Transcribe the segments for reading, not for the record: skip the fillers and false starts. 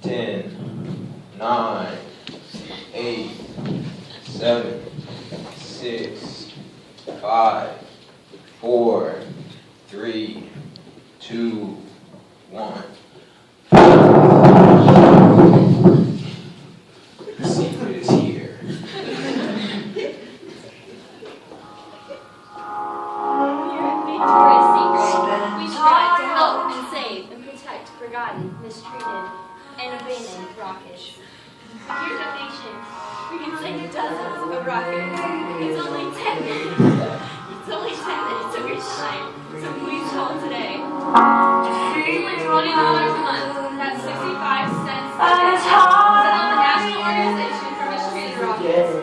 10, 9, 8, 7, 6, 5, 4, 3, 2, 1. The secret is here. Victoria's Secret, we strive to help and save and protect forgotten, mistreated, and abandoned rockets. With your donation, we can save dozens of rockets. It's only 10 minutes. It's only 10 minutes of your time, so please call today. It's only $20 a month. That's 65 cents a day. Send on the National Organization for Mistreated Rockets.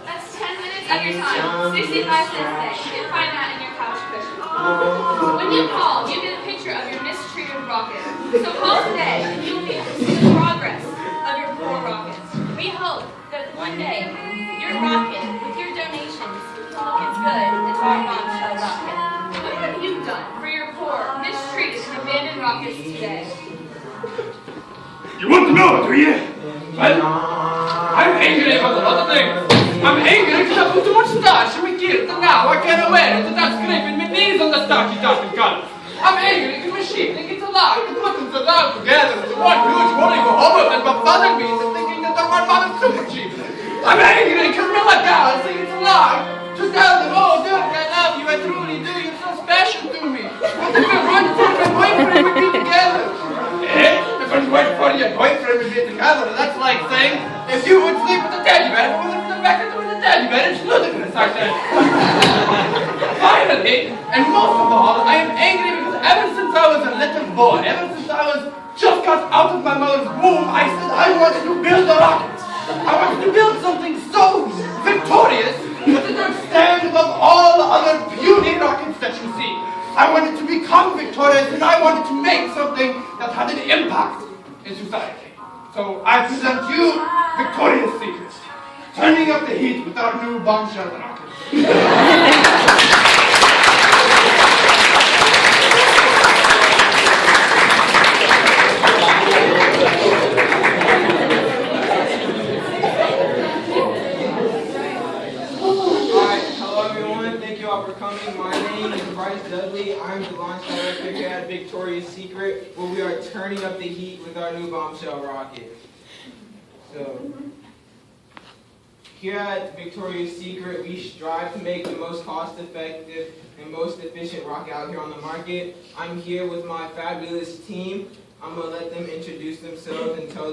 That's 10 minutes of your time, 65 cents a day. You can find that in your couch cushion. When you call, you get a picture of your mistreated rocket. So call today, and you will be able to see the progress of your poor rockets. We hope that one day, your rocket, with your donations, will look as good as our bombshell rocket. What have you done for your poor, mistreated, and abandoned rockets today? You want to know, do you? Well, I'm angry about a lot of things. I'm angry because I put too much starch in my kilt, and now I can't wear it without scraping my knees on the starchy topping color. I'm angry because my sheep think it's a lie. The buttons are loud together into one huge rolling homo that my father means and thinking that they're one modern super sheep. I'm angry because Rilla cows think it's a lie. Just tell them, oh, dude, I love you, I truly do, you're so special to me. What if I run for my boyfriend would be together? Eh? If I'm waiting for your boyfriend would be together, that's like saying, if you would sleep with a teddy bear, I would back into the teddy bear, it's ludicrous, I said. Finally, and most of all, I am angry because ever since I was a little boy, ever since I was just got out of my mother's womb, I said I wanted to build a rocket. I wanted to build something so victorious that it would stand above all other puny rockets that you see. I wanted to become victorious, and I wanted to make something that had an impact in society. So I present you Victoria's Secret, turning up the heat with our new bombshell rocket. For coming. My name is Bryce Dudley. I'm the launch director here at Victoria's Secret, where we are turning up the heat with our new bombshell rocket. So, here at Victoria's Secret, we strive to make the most cost-effective and most efficient rocket out here on the market. I'm here with my fabulous team. I'm gonna let them introduce themselves and tell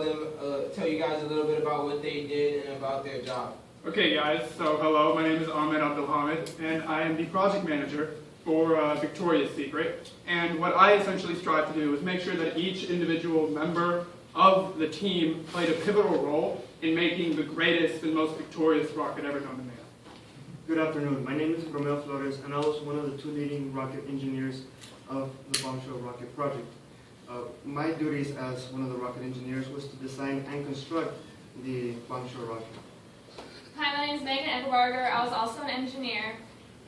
you guys a little bit about what they did and about their job. Okay guys, so hello, my name is Ahmed Abdulhamid, and I am the project manager for Victoria's Secret. And what I essentially strive to do is make sure that each individual member of the team played a pivotal role in making the greatest and most victorious rocket ever known to man. Good afternoon, my name is Romeo Flores, and I was one of the two leading rocket engineers of the Bombshell Rocket project. My duties as one of the rocket engineers was to design and construct the Bombshell rocket. Hi, my name is Megan Edelbarger. I was also an engineer,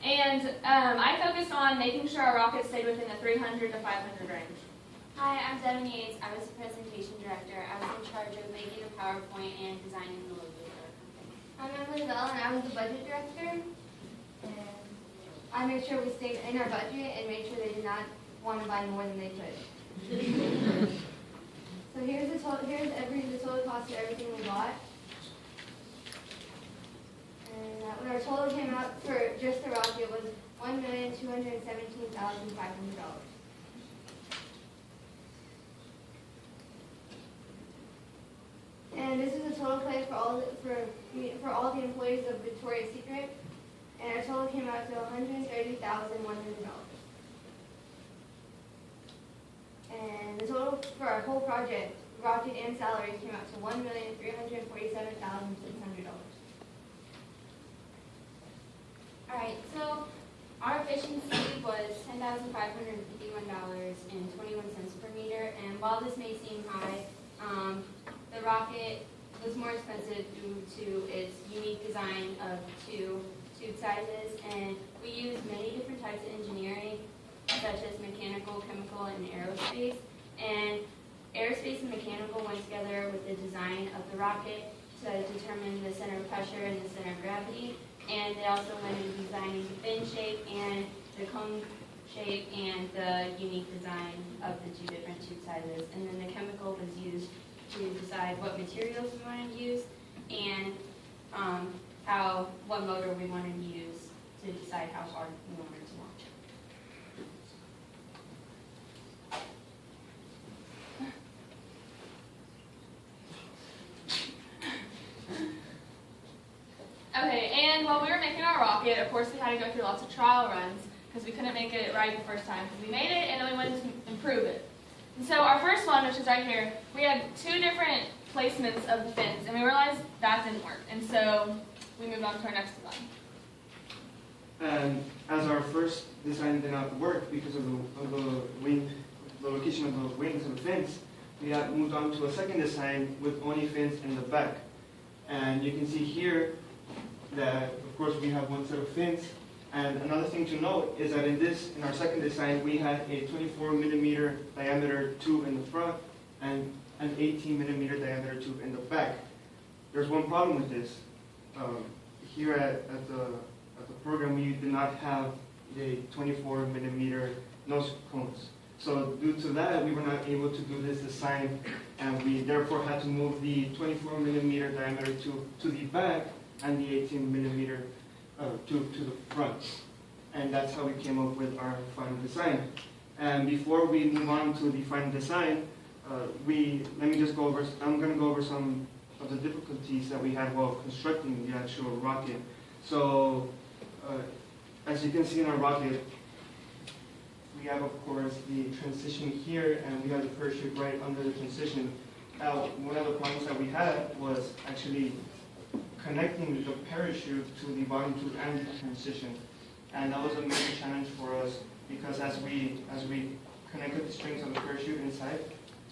and I focused on making sure our rockets stayed within the 300 to 500 range. Hi, I'm Devin Yates. I was the presentation director. I was in charge of making the PowerPoint and designing the logo for our company. I'm Emily Bell, and I was the budget director. And I made sure we stayed in our budget and made sure they did not want to buy more than they could. So here's the total cost of everything we bought. And when our total came out for just the rocket was $1,217,500. And this is the total pay for all the employees of Victoria's Secret, and our total came out to $130,100. And the total for our whole project, rocket and salaries, came out to $1,347,600. Alright, so our efficiency was $10,551.21 per meter, and while this may seem high, the rocket was more expensive due to its unique design of two tube sizes, and we use many different types of engineering, such as mechanical, chemical, and aerospace, and Aerospace and mechanical went together with the design of the rocket to determine the center of pressure and the center of gravity. And they also went into designing the fin shape and the cone shape and the unique design of the two different tube sizes. And then the chemical was used to decide what materials we wanted to use and what motor we wanted to use to decide how hard we wanted to launch. Okay, and while we were making our rocket, of course we had to go through lots of trial runs because we couldn't make it right the first time. Because we made it and then we wanted to improve it. And so our first one, which is right here, we had two different placements of the fins, and we realized that didn't work. And so we moved on to our next design. And as our first design did not work because of the location of the wings and the fins, we had moved on to a second design with only fins in the back. And you can see here that, of course, we have one set of fins. And another thing to note is that in our second design, we had a 24 millimeter diameter tube in the front and an 18 millimeter diameter tube in the back. There's one problem with this. Here at the program, we did not have the 24 millimeter nose cones. So due to that, we were not able to do this design, and we therefore had to move the 24 millimeter diameter tube to the back and the 18 millimeter tube to the front. And that's how we came up with our final design. And before we move on to the final design, I'm going to go over some of the difficulties that we had while constructing the actual rocket. So, as you can see in our rocket, we have, of course, the transition here, and we have the parachute right under the transition. Now, one of the problems that we had was actually connecting the parachute to the bottom tube and the transition. And that was a major challenge for us because as we connected the strings of the parachute inside,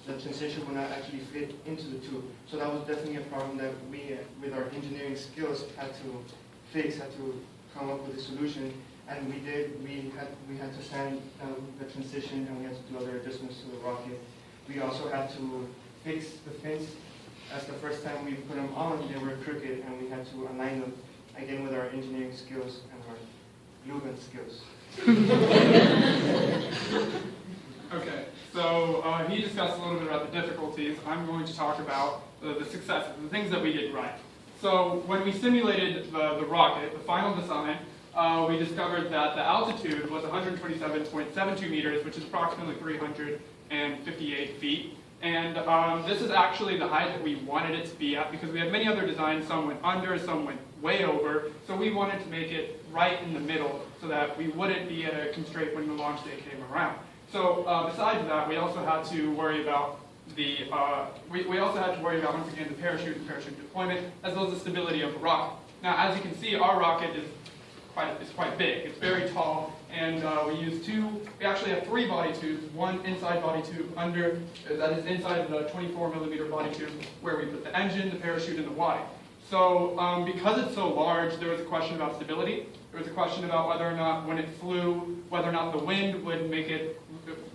the transition would not actually fit into the tube. So that was definitely a problem that we, with our engineering skills, had to fix, had to come up with a solution. And we did. We had to sand the transition, and we had to do other adjustments to the rocket. We also had to fix the fins. As the first time we put them on, they were crooked, and we had to align them, again with our engineering skills and our glue gun skills. Okay, so he discussed a little bit about the difficulties. I'm going to talk about the successes, the things that we did right. So when we simulated the rocket, the final design, we discovered that the altitude was 127.72 meters, which is approximately 358 feet. And this is actually the height that we wanted it to be at because we had many other designs. Some went under, some went way over. So we wanted to make it right in the middle so that we wouldn't be at a constraint when the launch day came around. So besides that, we also had to worry about once again, the parachute and parachute deployment, as well as the stability of the rocket. Now, as you can see, our rocket is quite big. It's very tall, and we actually have three body tubes, one inside body tube that is inside the 24 millimeter body tube where we put the engine, the parachute, and the Y. So because it's so large, there was a question about stability. There was a question about whether or not when it flew, whether or not the wind would make it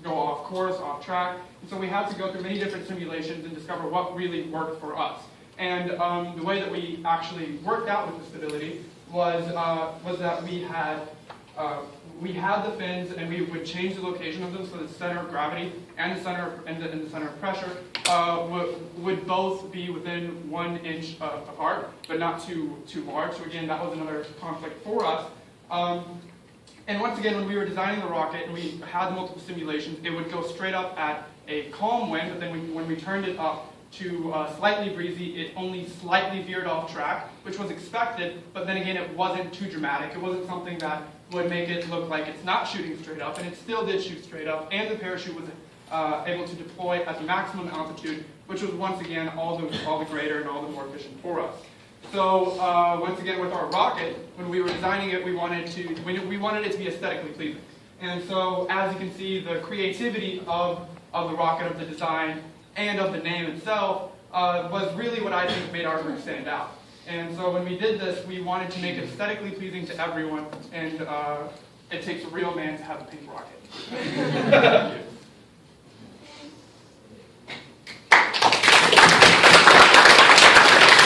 go off course, off track. And so we had to go through many different simulations and discover what really worked for us. And the way that we actually worked out with the stability was that we had the fins, and we would change the location of them so the center of gravity and the center of pressure would both be within 1 inch apart, but not too large. So again, that was another conflict for us. And once again, when we were designing the rocket and we had the multiple simulations, it would go straight up at a calm wind, but then when we turned it up to slightly breezy, it only slightly veered off track, which was expected, but then again, it wasn't too dramatic. It wasn't something that would make it look like it's not shooting straight up, and it still did shoot straight up, and the parachute was able to deploy at the maximum altitude, which was once again all the greater and all the more efficient for us. So once again, with our rocket, when we were designing it, we wanted it to be aesthetically pleasing. And so, as you can see, the creativity of the rocket, of the design, and of the name itself was really what I think made our group stand out. And so when we did this, we wanted to make it aesthetically pleasing to everyone, and it takes a real man to have a pink rocket. Thank you.